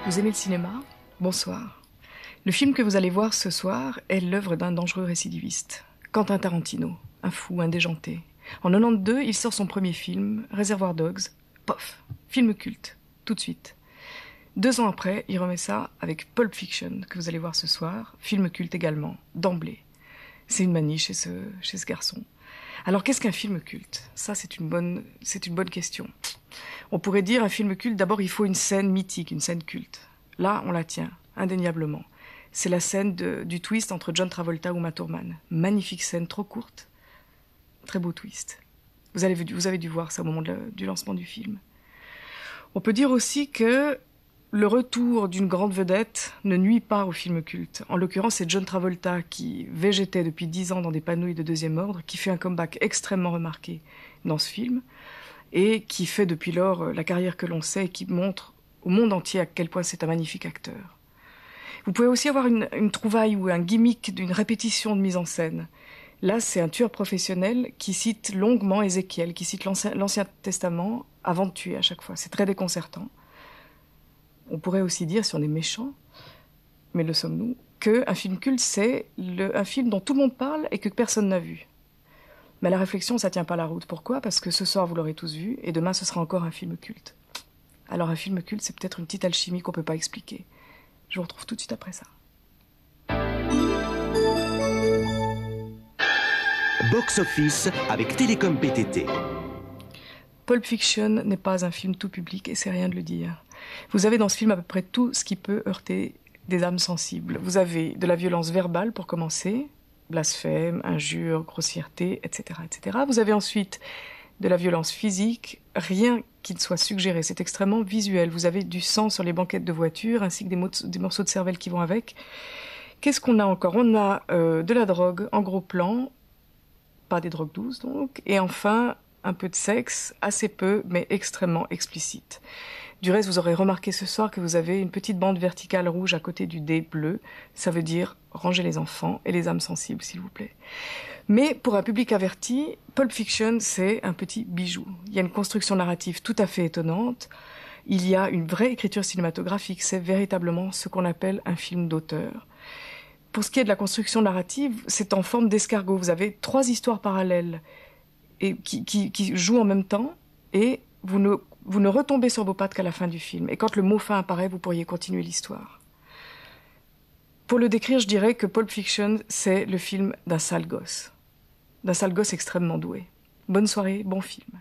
Vous aimez le cinéma? Bonsoir. Le film que vous allez voir ce soir est l'œuvre d'un dangereux récidiviste, Quentin Tarantino, un fou, un déjanté. En 92, il sort son premier film, Reservoir Dogs. Pof, film culte, tout de suite. 2 ans après, il remet ça avec Pulp Fiction, que vous allez voir ce soir, film culte également, d'emblée. C'est une manie chez ce garçon. Alors qu'est-ce qu'un film culte? Ça, c'est une bonne question. On pourrait dire un film culte, d'abord il faut une scène mythique, une scène culte. Là, on la tient, indéniablement. C'est la scène du twist entre John Travolta et Uma Thurman. Magnifique scène, trop courte, très beau twist. Vous avez dû voir ça au moment du lancement du film. On peut dire aussi que le retour d'une grande vedette ne nuit pas au film culte. En l'occurrence, c'est John Travolta qui végétait depuis 10 ans dans des panouilles de deuxième ordre, qui fait un comeback extrêmement remarqué dans ce film, et qui fait depuis lors la carrière que l'on sait et qui montre au monde entier à quel point c'est un magnifique acteur. Vous pouvez aussi avoir une trouvaille ou un gimmick d'une répétition de mise en scène. Là, c'est un tueur professionnel qui cite longuement Ézéchiel, qui cite l'Ancien Testament avant de tuer à chaque fois. C'est très déconcertant. On pourrait aussi dire, si on est méchant, mais le sommes-nous, qu'un film culte, c'est un film dont tout le monde parle et que personne n'a vu. Mais la réflexion, ça tient pas la route. Pourquoi? Parce que ce soir, vous l'aurez tous vu, et demain, ce sera encore un film culte. Alors un film culte, c'est peut-être une petite alchimie qu'on peut pas expliquer. Je vous retrouve tout de suite après ça. Box Office avec Télécom PTT. Pulp Fiction n'est pas un film tout public, et c'est rien de le dire. Vous avez dans ce film à peu près tout ce qui peut heurter des âmes sensibles. Vous avez de la violence verbale pour commencer, blasphème, injures, grossièreté, etc., etc. Vous avez ensuite de la violence physique, rien qui ne soit suggéré. C'est extrêmement visuel. Vous avez du sang sur les banquettes de voiture, ainsi que des morceaux de cervelle qui vont avec. Qu'est-ce qu'on a encore? On a de la drogue en gros plan, pas des drogues douces donc, et enfin un peu de sexe, assez peu, mais extrêmement explicite. Du reste, vous aurez remarqué ce soir que vous avez une petite bande verticale rouge à côté du D bleu. Ça veut dire rangez les enfants et les âmes sensibles, s'il vous plaît. Mais pour un public averti, Pulp Fiction, c'est un petit bijou. Il y a une construction narrative tout à fait étonnante. Il y a une vraie écriture cinématographique. C'est véritablement ce qu'on appelle un film d'auteur. Pour ce qui est de la construction narrative, c'est en forme d'escargot. Vous avez 3 histoires parallèles et qui jouent en même temps, et vous ne retombez sur vos pattes qu'à la fin du film. Et quand le mot fin apparaît, vous pourriez continuer l'histoire. Pour le décrire, je dirais que Pulp Fiction, c'est le film d'un sale gosse. D'un sale gosse extrêmement doué. Bonne soirée, bon film.